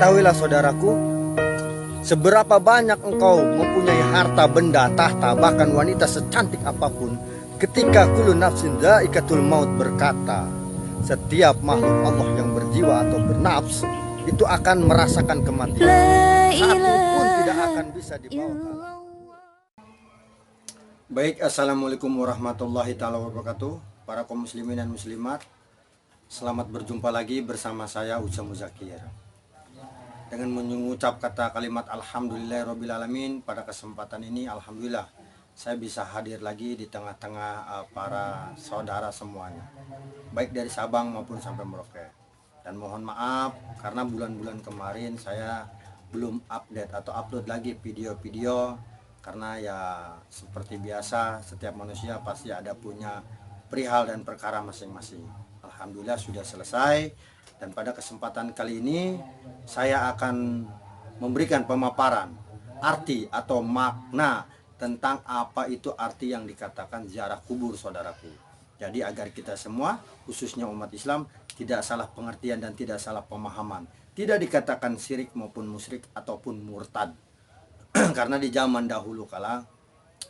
Ketahuilah saudaraku, seberapa banyak engkau mempunyai harta, benda, tahta, bahkan wanita secantik apapun, ketika kullu nafsin dha'iqatul maut berkata, setiap makhluk Allah yang berjiwa atau bernafs itu akan merasakan kematian. Satu pun tidak akan bisa dibawa. Baik, assalamualaikum warahmatullahi taala wabarakatuh. Para kaum muslimin dan muslimat, selamat berjumpa lagi bersama saya Uca Muzakir. Dengan mengucap kata kalimat alhamdulillahirobbilalamin, pada kesempatan ini alhamdulillah saya bisa hadir lagi di tengah-tengah para saudara semuanya, baik dari Sabang maupun sampai Merauke. Dan mohon maaf karena bulan-bulan kemarin saya belum update atau upload lagi video-video, karena ya seperti biasa setiap manusia pasti ada punya perihal dan perkara masing-masing. Alhamdulillah sudah selesai, dan pada kesempatan kali ini saya akan memberikan pemaparan arti atau makna tentang apa itu arti yang dikatakan ziarah kubur, saudaraku. Jadi agar kita semua, khususnya umat Islam, tidak salah pengertian dan tidak salah pemahaman, tidak dikatakan syirik maupun musyrik ataupun murtad. Karena di zaman dahulu kala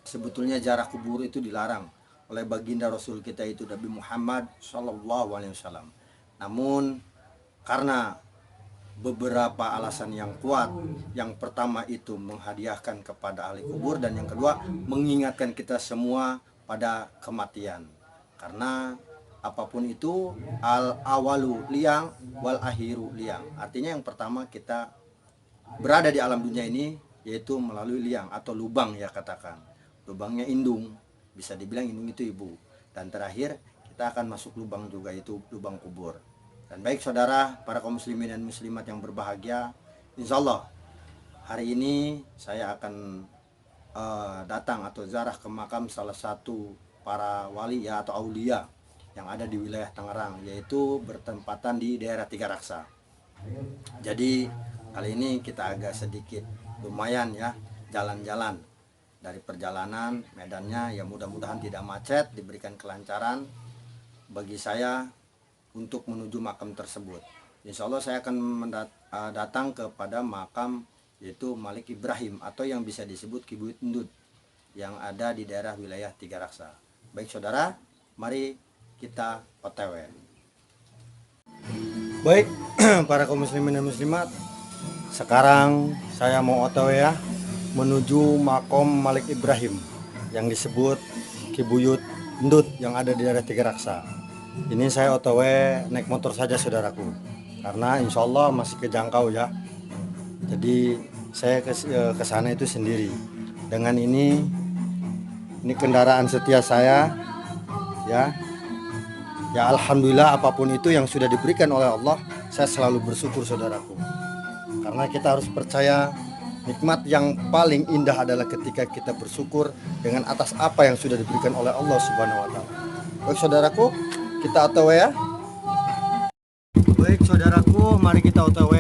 sebetulnya ziarah kubur itu dilarang oleh baginda Rasul kita itu Nabi Muhammad SAW. Namun karena beberapa alasan yang kuat, yang pertama itu menghadiahkan kepada ahli kubur, dan yang kedua mengingatkan kita semua pada kematian. Karena apapun itu, al awalu liang wal akhiru liang. Artinya yang pertama kita berada di alam dunia ini yaitu melalui liang atau lubang, ya katakan. Lubangnya indung, bisa dibilang indung itu ibu. Dan terakhir kita akan masuk lubang juga, itu lubang kubur. Dan baik saudara, para kaum muslimin dan muslimat yang berbahagia, insya Allah hari ini saya akan datang atau ziarah ke makam salah satu para wali ya atau aulia yang ada di wilayah Tangerang, yaitu bertempatan di daerah Tiga Raksa. Jadi kali ini kita agak sedikit lumayan ya jalan-jalan. Dari perjalanan medannya ya mudah-mudahan tidak macet, diberikan kelancaran bagi saya untuk menuju makam tersebut. Insya Allah saya akan datang kepada makam yaitu Malik Ibrahim atau yang bisa disebut Ki Buyut Ndut yang ada di daerah wilayah Tiga Raksa. Baik saudara, mari kita OTW. Baik para kaum muslimin dan muslimat, sekarang saya mau OTW ya menuju makam Malik Ibrahim yang disebut Ki Buyut Ndut yang ada di daerah Tiga Raksa. Ini saya OTW naik motor saja saudaraku, karena insya Allah masih kejangkau ya. Jadi saya ke sana itu sendiri. Dengan ini kendaraan setia saya ya. Ya alhamdulillah, apapun itu yang sudah diberikan oleh Allah, saya selalu bersyukur saudaraku. Karena kita harus percaya nikmat yang paling indah adalah ketika kita bersyukur dengan atas apa yang sudah diberikan oleh Allah Subhanahu wa taala. Baik saudaraku, kita OTW ya. Baik saudaraku, mari kita OTW.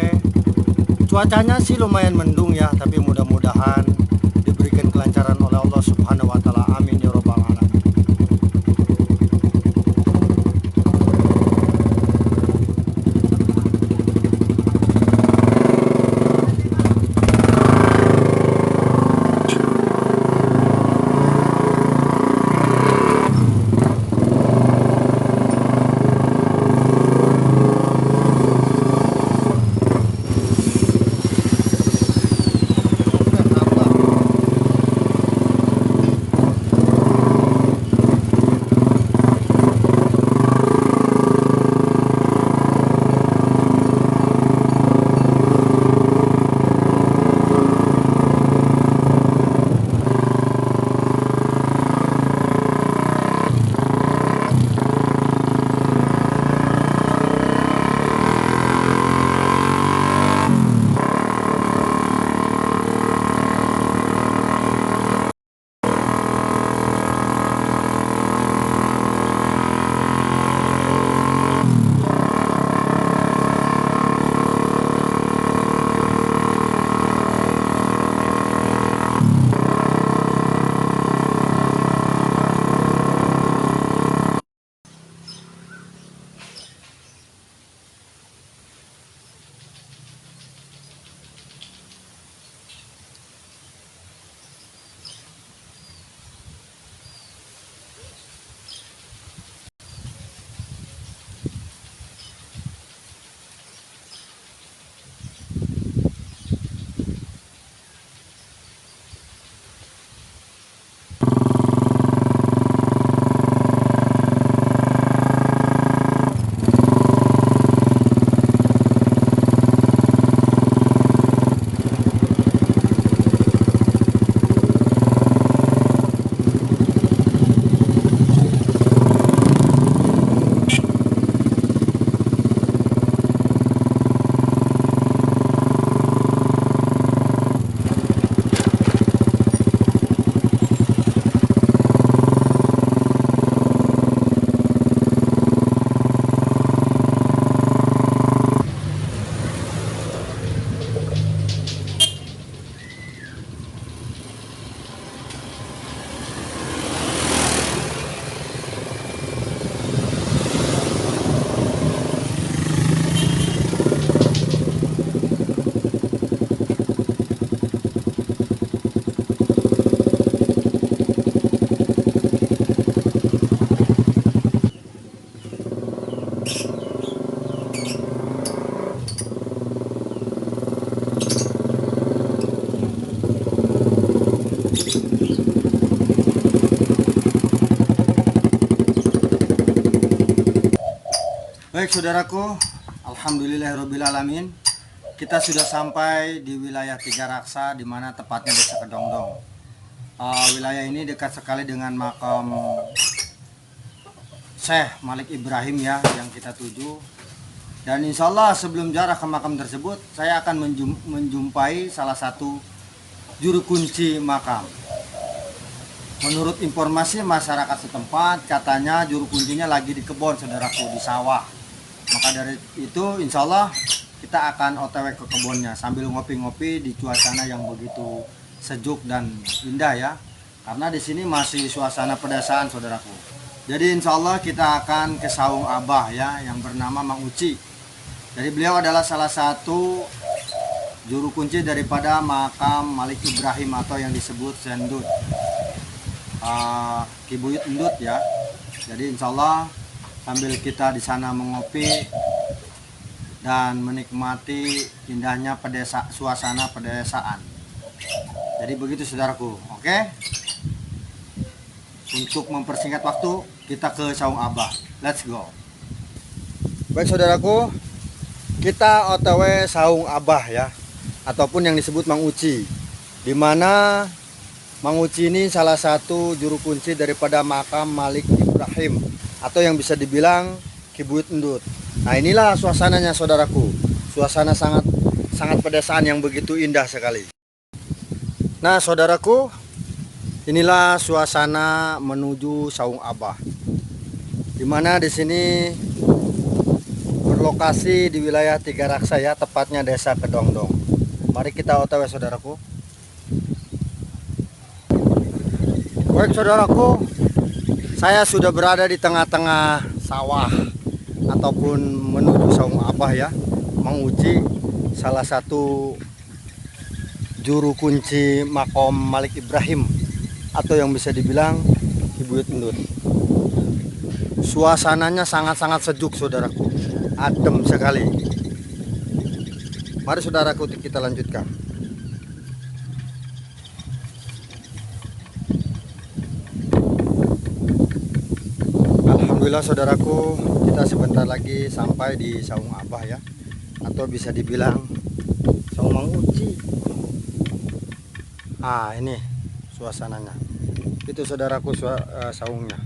Cuacanya sih lumayan mendung ya, tapi mudah-mudahan diberikan kelancaran oleh Allah Subhanahu wa taala. Amin ya rabbal alamin. Baik saudaraku, alhamdulillahirobbilalamin. Kita sudah sampai di wilayah Tiga Raksa, di mana tepatnya Desa Kedongdong. Wilayah ini dekat sekali dengan makam Syekh Malik Ibrahim ya, yang kita tuju. Dan insya Allah sebelum ziarah ke makam tersebut, saya akan menjumpai salah satu juru kunci makam. Menurut informasi masyarakat setempat, katanya juru kuncinya lagi di kebun saudaraku, di sawah. Maka dari itu insya Allah kita akan OTW ke kebunnya sambil ngopi-ngopi di suasana yang begitu sejuk dan indah ya. Karena di sini masih suasana pedesaan saudaraku. Jadi insya Allah kita akan ke saung Abah ya, yang bernama Mang Uci. Jadi beliau adalah salah satu juru kunci daripada makam Malik Ibrahim atau yang disebut Sendut, Kibuyut Endut ya. Jadi insya Allah sambil kita di sana mengopi dan menikmati indahnya suasana pedesaan. Jadi begitu saudaraku, oke? Untuk mempersingkat waktu, kita ke saung Abah. Let's go. Baik saudaraku, kita OTW saung Abah ya, ataupun yang disebut Mang Uci. Dimana Mang Uci ini salah satu juru kunci daripada makam Malik Ibrahim, atau yang bisa dibilang Kibuyut Endut. Nah inilah suasananya saudaraku, suasana sangat pedesaan yang begitu indah sekali. Nah saudaraku, inilah suasana menuju saung Abah, dimana di sini berlokasi di wilayah Tiga Raksa ya, tepatnya Desa Kedongdong. Mari kita OTW saudaraku. Baik saudaraku, saya sudah berada di tengah-tengah sawah ataupun menuju saung Abah ya. Mang Uci salah satu juru kunci makam Malik Ibrahim atau yang bisa dibilang Kibuyut Endut. Suasananya sangat-sangat sejuk saudaraku, adem sekali. Mari saudaraku kita lanjutkan. Alhamdulillah saudaraku, kita sebentar lagi sampai di saung Abah ya, atau bisa dibilang saung Mang Uci. Ini suasananya. Itu saudaraku saungnya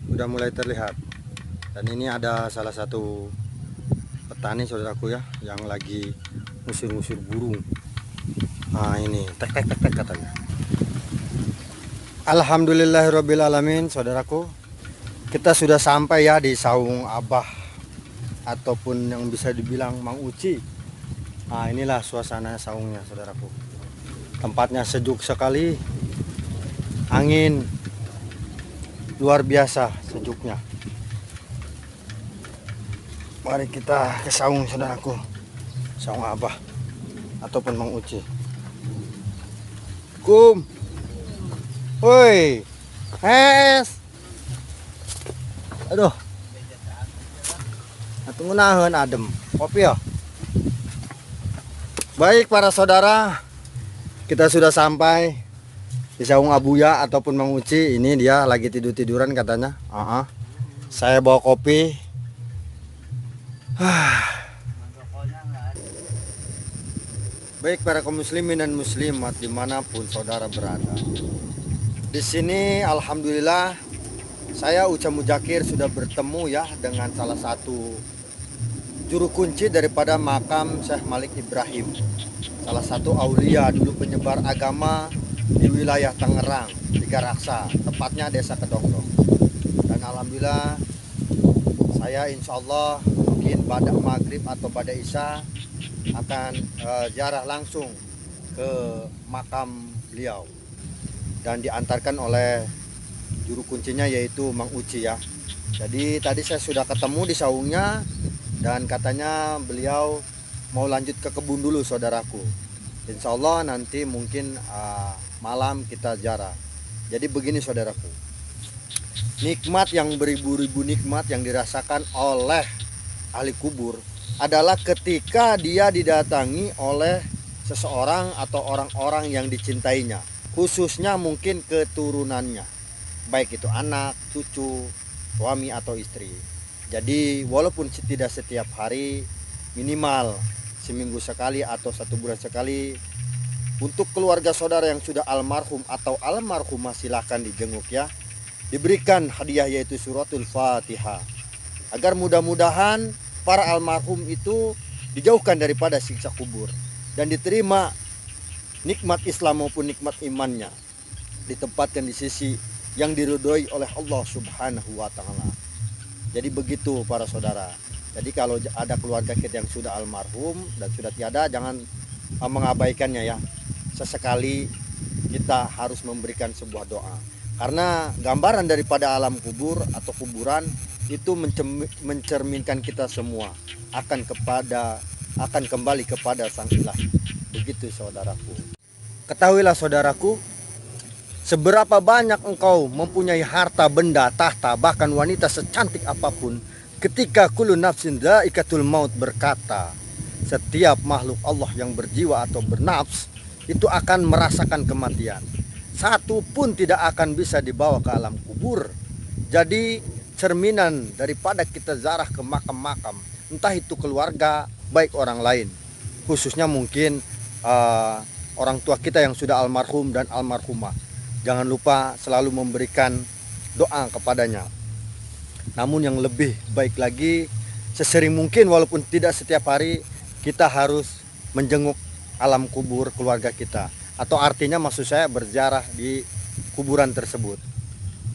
udah mulai terlihat. Dan ini ada salah satu petani saudaraku ya, yang lagi ngusir-ngusir burung. Ini tek katanya. Alhamdulillahirobbilalamin saudaraku, kita sudah sampai ya di saung Abah ataupun yang bisa dibilang Mang Uci. Inilah suasana saungnya saudaraku. Tempatnya sejuk sekali, angin luar biasa sejuknya. Mari kita ke saung saudaraku, saung Abah ataupun Mang Uci. Woi, aduh, tunggu nahan adem kopi ya. Baik para saudara, kita sudah sampai di saung Abuya ataupun Mang Uci. Ini dia lagi tiduran katanya. Saya bawa kopi. Baik para kaum muslimin dan muslimat dimanapun saudara berada. Di sini alhamdulillah saya Uca Muzakir sudah bertemu ya dengan salah satu juru kunci daripada makam Syekh Malik Ibrahim, salah satu aulia dulu penyebar agama di wilayah Tangerang, Tiga Raksa, tepatnya Desa Kedongdong. Dan alhamdulillah saya insya Allah mungkin pada maghrib atau pada isya akan ziarah langsung ke makam beliau dan diantarkan oleh juru kuncinya yaitu Mang Uci ya. Jadi tadi saya sudah ketemu di saungnya dan katanya beliau mau lanjut ke kebun dulu saudaraku. Insya Allah nanti mungkin malam kita ziarah. Jadi begini saudaraku, nikmat yang beribu-ribu nikmat yang dirasakan oleh ahli kubur adalah ketika dia didatangi oleh seseorang atau orang-orang yang dicintainya, khususnya mungkin keturunannya, baik itu anak, cucu, suami atau istri. Jadi walaupun tidak setiap hari, minimal seminggu sekali atau 1 bulan sekali, untuk keluarga saudara yang sudah almarhum atau almarhumah silahkan dijenguk ya. Diberikan hadiah yaitu suratul Fatihah. Agar mudah-mudahan para almarhum itu dijauhkan daripada siksa kubur dan diterima nikmat Islam maupun nikmat imannya, ditempatkan di sisi yang diridhoi oleh Allah Subhanahu wa taala. Jadi begitu para saudara. Jadi kalau ada keluarga kita yang sudah almarhum dan sudah tiada, jangan mengabaikannya ya. Sesekali kita harus memberikan sebuah doa. Karena gambaran daripada alam kubur atau kuburan itu mencerminkan kita semua akan kembali kepada Sang Ilah. Begitu saudaraku. Ketahuilah saudaraku, seberapa banyak engkau mempunyai harta, benda, tahta, bahkan wanita secantik apapun, ketika kullu nafsin dha'iqatul maut berkata, setiap makhluk Allah yang berjiwa atau bernafs itu akan merasakan kematian. Satu pun tidak akan bisa dibawa ke alam kubur. Jadi cerminan daripada kita ziarah ke makam-makam, entah itu keluarga, baik orang lain, khususnya mungkin orang tua kita yang sudah almarhum dan almarhumah. Jangan lupa selalu memberikan doa kepadanya. Namun yang lebih baik lagi, sesering mungkin walaupun tidak setiap hari, kita harus menjenguk alam kubur keluarga kita. Atau artinya maksud saya berziarah di kuburan tersebut.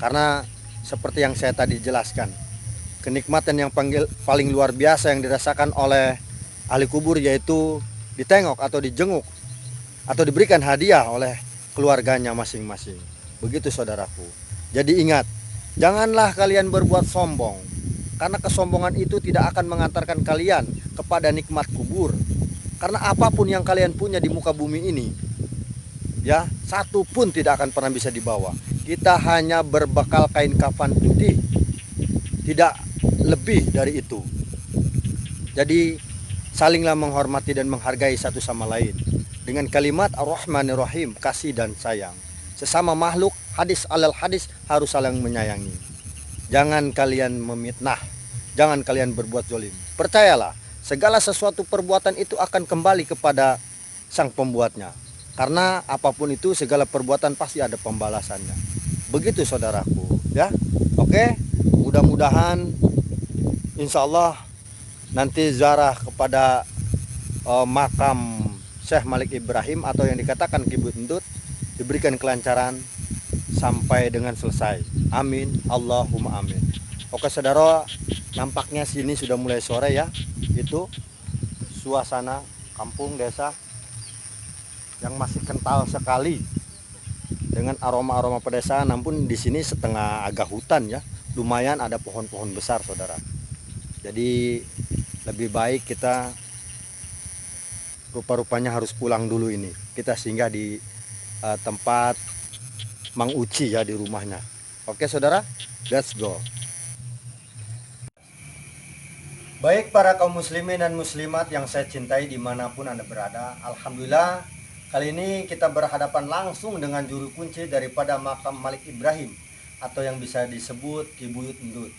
Karena seperti yang saya tadi jelaskan, kenikmatan yang paling luar biasa yang dirasakan oleh ahli kubur yaitu ditengok atau dijenguk atau diberikan hadiah oleh keluarganya masing-masing. Begitu saudaraku. Jadi ingat, janganlah kalian berbuat sombong, karena kesombongan itu tidak akan mengantarkan kalian kepada nikmat kubur. Karena apapun yang kalian punya di muka bumi ini, ya, satu pun tidak akan pernah bisa dibawa. Kita hanya berbekal kain kafan putih, tidak lebih dari itu. Jadi salinglah menghormati dan menghargai satu sama lain dengan kalimat Ar-Rahmanir-Rahim, kasih dan sayang. Sesama makhluk, hadis alal hadis, harus saling menyayangi. Jangan kalian memitnah, jangan kalian berbuat zalim. Percayalah, segala sesuatu perbuatan itu akan kembali kepada sang pembuatnya. Karena apapun itu, segala perbuatan pasti ada pembalasannya. Begitu saudaraku, ya. Oke, mudah-mudahan insya Allah nanti ziarah kepada makam Syekh Malik Ibrahim atau yang dikatakan Kibut Endut diberikan kelancaran sampai dengan selesai. Amin, Allahumma amin. Oke saudara, nampaknya sini sudah mulai sore ya. Itu suasana kampung desa yang masih kental sekali dengan aroma-aroma pedesaan. Namun di sini setengah agak hutan ya. Lumayan ada pohon-pohon besar saudara. Jadi lebih baik kita rupa-rupanya harus pulang dulu ini. Kita singgah di tempat Mang Uci ya, di rumahnya. Oke saudara, let's go. Baik para kaum muslimin dan muslimat yang saya cintai dimanapun Anda berada, alhamdulillah kali ini kita berhadapan langsung dengan juru kunci daripada makam Malik Ibrahim atau yang bisa disebut Ki Buyut Endut.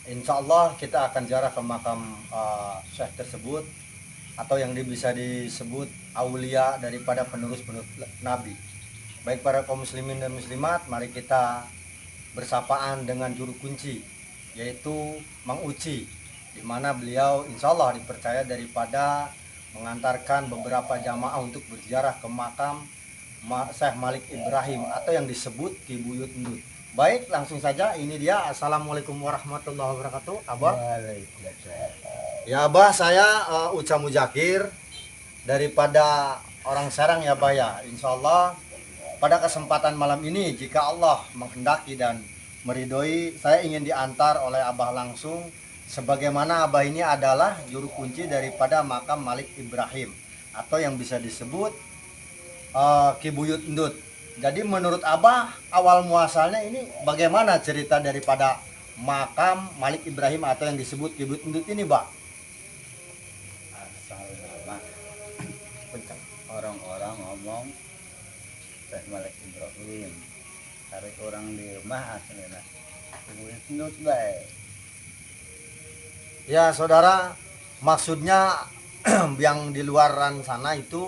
Insya Allah kita akan ziarah ke makam Syekh tersebut atau yang bisa disebut aulia daripada penerus-penerus Nabi. Baik para kaum muslimin dan muslimat, mari kita bersapaan dengan juru kunci yaitu Mang Uci, di mana beliau insya Allah dipercaya daripada mengantarkan beberapa jamaah untuk berziarah ke makam Syekh Malik Ibrahim atau yang disebut Ki Buyut Endut. Baik, langsung saja, ini dia. Assalamualaikum warahmatullahi wabarakatuh. Abah. Ya Abah, saya Uca Muzakir daripada orang Serang ya Abah ya. Insya Allah pada kesempatan malam ini, jika Allah menghendaki dan meridhoi, saya ingin diantar oleh Abah langsung, sebagaimana Abah ini adalah juru kunci daripada makam Malik Ibrahim atau yang bisa disebut Ki Buyut Endut. Jadi menurut Abah, awal muasalnya ini bagaimana cerita daripada makam Malik Ibrahim atau yang disebut Ki Buyut Endut ini, Bah? Orang-orang ngomong Syekh Malik Ibrahim, tarik orang di rumah aslinya Buyut Endut baik. Ya saudara, maksudnya yang di luaran sana itu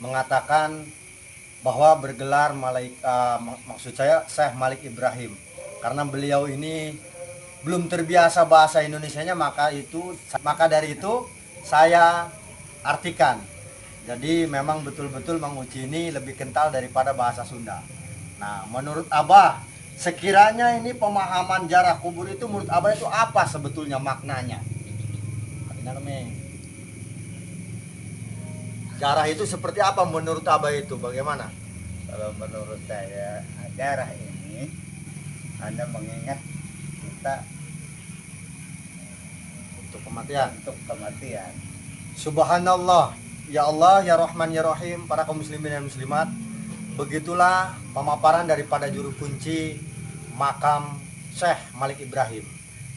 mengatakan bahwa bergelar maksud saya Syekh Malik Ibrahim, karena beliau ini belum terbiasa bahasa Indonesianya, maka dari itu saya artikan. Jadi memang betul-betul Mang Uci ini lebih kental daripada bahasa Sunda. Nah, menurut Abah, sekiranya ini pemahaman ziarah kubur itu menurut Abah itu apa sebetulnya maknanya? Ziarah itu seperti apa menurut Abah itu? Bagaimana? Kalau menurut saya ajarah ini hanya mengingat kita Untuk kematian. untuk kematian. Subhanallah, ya Allah, ya Rahman, ya Rahim, para kaum muslimin dan muslimat. Begitulah pemaparan daripada juru kunci makam Syekh Malik Ibrahim.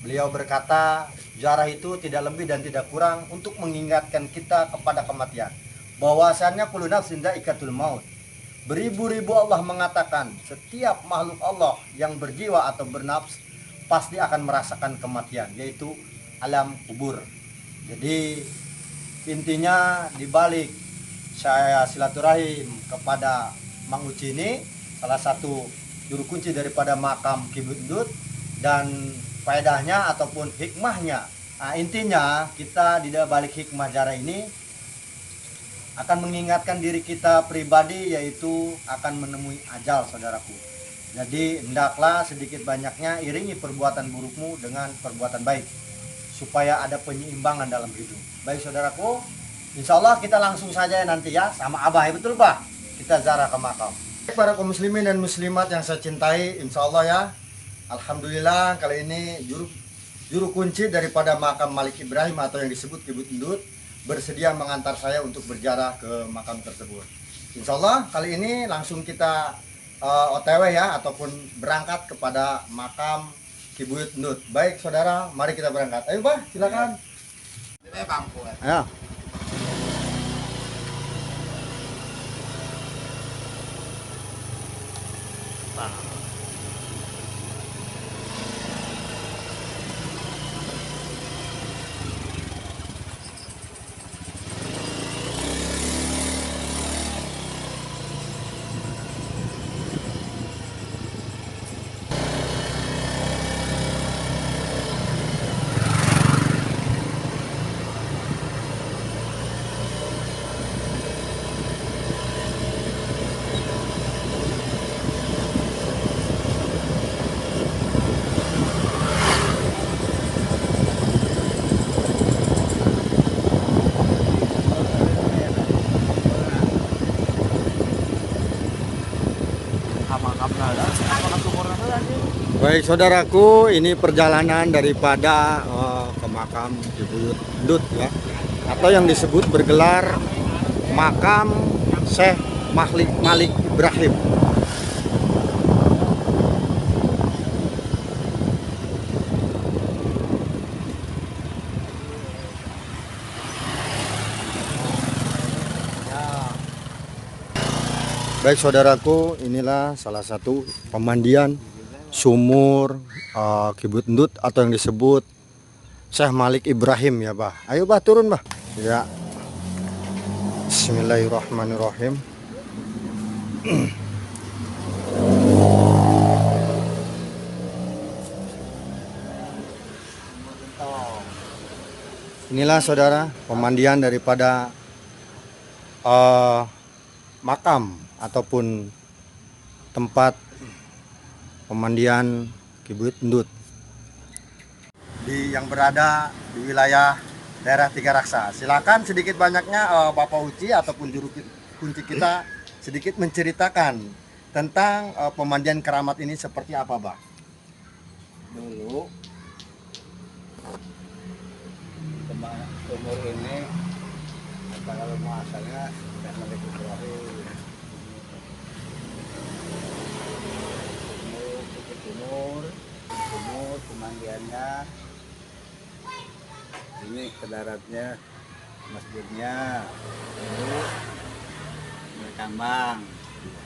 Beliau berkata, ziarah itu tidak lebih dan tidak kurang untuk mengingatkan kita kepada kematian. Bahwasannya kullu nafsin dha'iqatul maut. Beribu-ribu Allah mengatakan, setiap makhluk Allah yang berjiwa atau bernafs pasti akan merasakan kematian, yaitu alam kubur. Jadi intinya dibalik saya silaturahim kepada Mang Uci ini, salah satu juru kunci daripada makam Kibundut, dan faedahnya ataupun hikmahnya. Nah, intinya kita di balik hikmah ziarah ini akan mengingatkan diri kita pribadi, yaitu akan menemui ajal, saudaraku. Jadi hendaklah sedikit banyaknya iringi perbuatan burukmu dengan perbuatan baik, supaya ada penyeimbangan dalam hidup. Baik saudaraku, insya Allah kita langsung saja nanti ya sama Abah, ya betul Pak? Kita ziarah ke makam. Para kaum muslimin dan muslimat yang saya cintai, insya Allah ya, alhamdulillah kali ini juru kunci daripada makam Malik Ibrahim atau yang disebut Kibut Endut bersedia mengantar saya untuk berziarah ke makam tersebut. Insya Allah kali ini langsung kita OTW ya, ataupun berangkat kepada makam Kibut Endut. Baik saudara, mari kita berangkat. Ayo Pak, silakan. Ayo. Baik saudaraku, ini perjalanan daripada ke makam Kibut Endut ya, atau yang disebut bergelar makam Syekh Malik Ibrahim. Baik saudaraku, inilah salah satu pemandian sumur Kibut Endut atau yang disebut Syekh Malik Ibrahim ya Bah. Ayo Bah, turun Bah. Ya. Bismillahirrahmanirrahim. Inilah saudara pemandian daripada makam ataupun tempat pemandian Kibut Endut yang berada di wilayah daerah Tiga Raksa. Silakan sedikit banyaknya Bapak Uci ataupun juru kunci kita sedikit menceritakan tentang pemandian keramat ini seperti apa, Bah? Dulu sumur ini kalau asalnya Syekh Malik Ibrahim. Sumur pemandiannya ini ke daratnya masjidnya dulu tambang.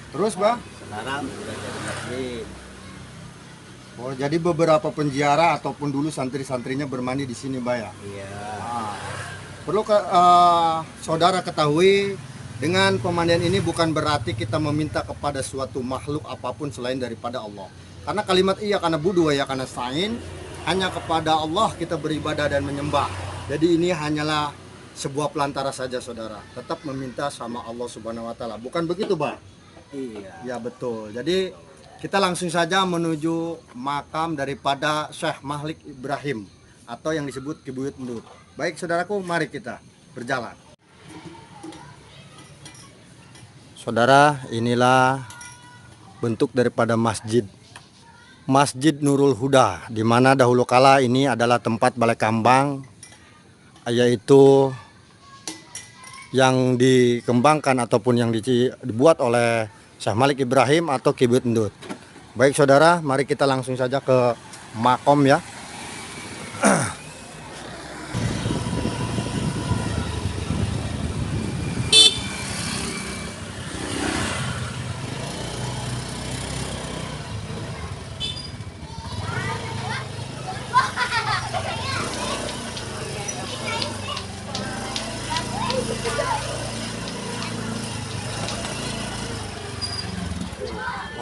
Terus, Bah? Sekarang sudah jadi masjid. Oh, jadi beberapa penjara ataupun dulu santri-santrinya bermandi di sini, Mbak ya? Iya. Ah. Perlu saudara ketahui, dengan pemandian ini bukan berarti kita meminta kepada suatu makhluk apapun selain daripada Allah. Karena kalimat iya karena budu ya karena stain, hanya kepada Allah kita beribadah dan menyembah. Jadi ini hanyalah sebuah pelantara saja saudara. Tetap meminta sama Allah Subhanahu wa taala. Bukan begitu, Pak? Iya. Ya betul. Jadi kita langsung saja menuju makam daripada Syekh Malik Ibrahim atau yang disebut Kibuyut Ndut. Baik saudaraku, mari kita berjalan. Saudara, inilah bentuk daripada masjid Nurul Huda, di mana dahulu kala ini adalah tempat balai kambang, yaitu yang dikembangkan ataupun yang dibuat oleh Syekh Malik Ibrahim atau Kibuyut Ndut. Baik saudara, mari kita langsung saja ke makom ya.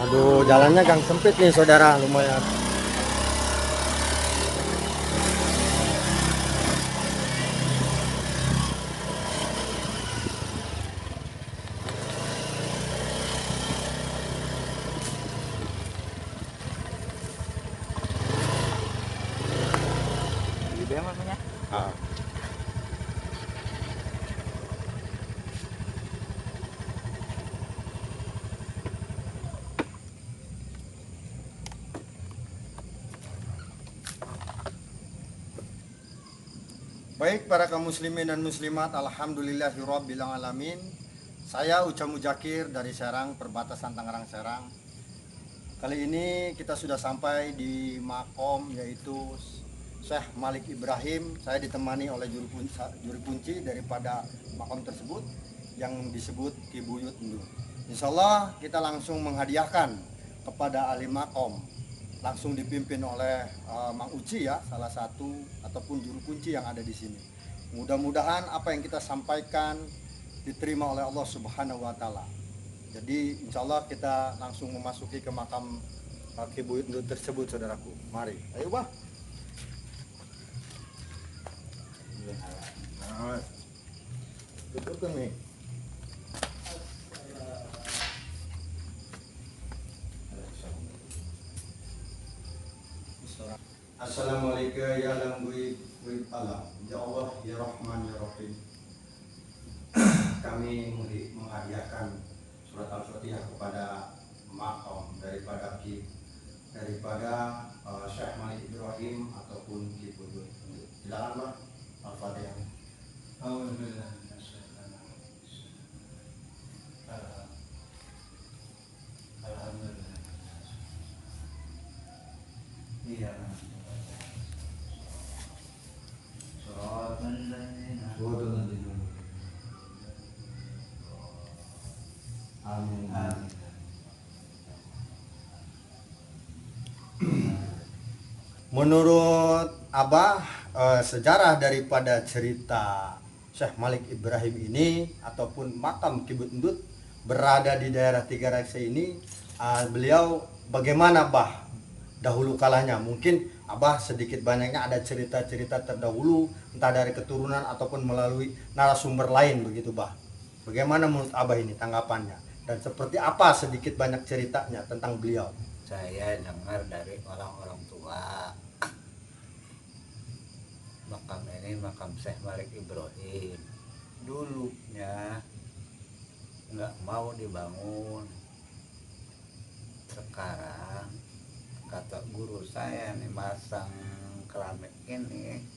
Aduh, jalannya gang sempit nih saudara, lumayan. Di BM namanya? Ah. Baik para kaum muslimin dan muslimat, alhamdulillahirabbil alamin. Saya Uca Muzakir dari Serang, perbatasan Tangerang Serang. Kali ini kita sudah sampai di makom yaitu Syekh Malik Ibrahim. Saya ditemani oleh juru kunci daripada makom tersebut yang disebut Kibuyut Ndut. Insyaallah kita langsung menghadiahkan kepada ahli makom, langsung dipimpin oleh Mang Uci ya, salah satu ataupun juru kunci yang ada di sini. Mudah-mudahan apa yang kita sampaikan diterima oleh Allah Subhanahu wa taala. Jadi insya Allah kita langsung memasuki ke makam Kibuyut Ndut tersebut saudaraku. Mari, ayo bah. Nah, tutup nih. Assalamualaikum ya alam ghuyub alam. Ya Allah ya Rahman ya Rahim. Kami menghadiahkan surat Al-Fatihah kepada makam daripada Syekh Malik Ibrahim ataupun Kibuyut Ndut. Silakan Pak, Al-Fatihah. Alhamdulillah. Iya. Amin. Menurut Abah, sejarah daripada cerita Syekh Malik Ibrahim ini ataupun makam Kibuyut Ndut berada di daerah Tiga Raksa ini, beliau bagaimana Bah dahulu kalanya? Mungkin Abah sedikit banyaknya ada cerita-cerita terdahulu entah dari keturunan ataupun melalui narasumber lain begitu Bah. Bagaimana menurut Abah ini tanggapannya? Dan seperti apa sedikit banyak ceritanya tentang beliau? Saya dengar dari orang-orang tua, makam ini makam Syekh Malik Ibrahim dulunya nggak mau dibangun. Sekarang kata guru saya nih, masang keramik ini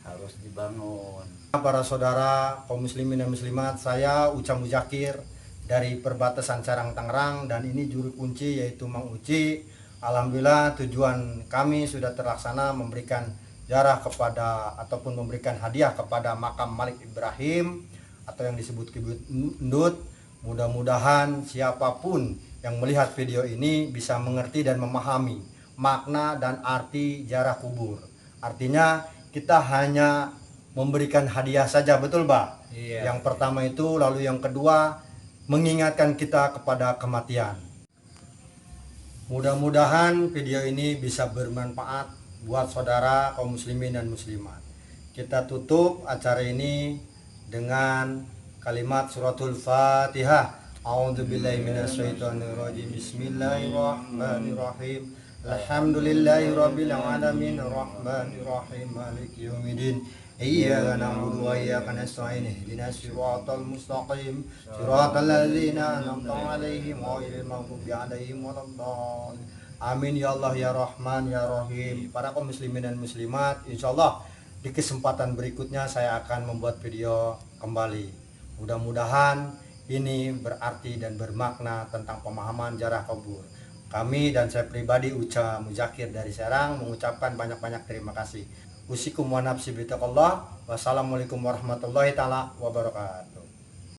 harus dibangun. Para saudara kaum muslimin dan muslimat, saya Uca Muzakir dari perbatasan Serang Tangerang dan ini juru kunci yaitu Mang Uci. Alhamdulillah tujuan kami sudah terlaksana memberikan ziarah kepada ataupun memberikan hadiah kepada makam Malik Ibrahim atau yang disebut Kibuyut Ndut. Mudah-mudahan siapapun yang melihat video ini bisa mengerti dan memahami makna dan arti ziarah kubur. Artinya kita hanya memberikan hadiah saja, betul Pak? Iya. Yang pertama itu, lalu yang kedua mengingatkan kita kepada kematian. Mudah-mudahan video ini bisa bermanfaat buat saudara kaum muslimin dan muslimat. Kita tutup acara ini dengan kalimat suratul Fatihah. A'udzubillahi minasyaitonirrajim. Bismillahirrahmanirrahim. Alhamdulillahirabbil alamin arrahmanirrahim maliki yaumiddin. Iyyaka na'budu wa iyyaka nasta'in ihdinas siratal mustaqim siratal ladzina an'amta 'alaihim ghairil maghdubi 'alaihim waladdallin. Amin ya Allah ya Rahman ya Rahim. Para kaum muslimin dan muslimat, insyaallah di kesempatan berikutnya saya akan membuat video kembali. Mudah-mudahan ini berarti dan bermakna tentang pemahaman ziarah kubur. Kami dan saya pribadi Uca Muzakir dari Serang mengucapkan banyak-banyak terima kasih. Usikum wa nafsi bitaqallah. Wassalamualaikum warahmatullahi taala wabarakatuh.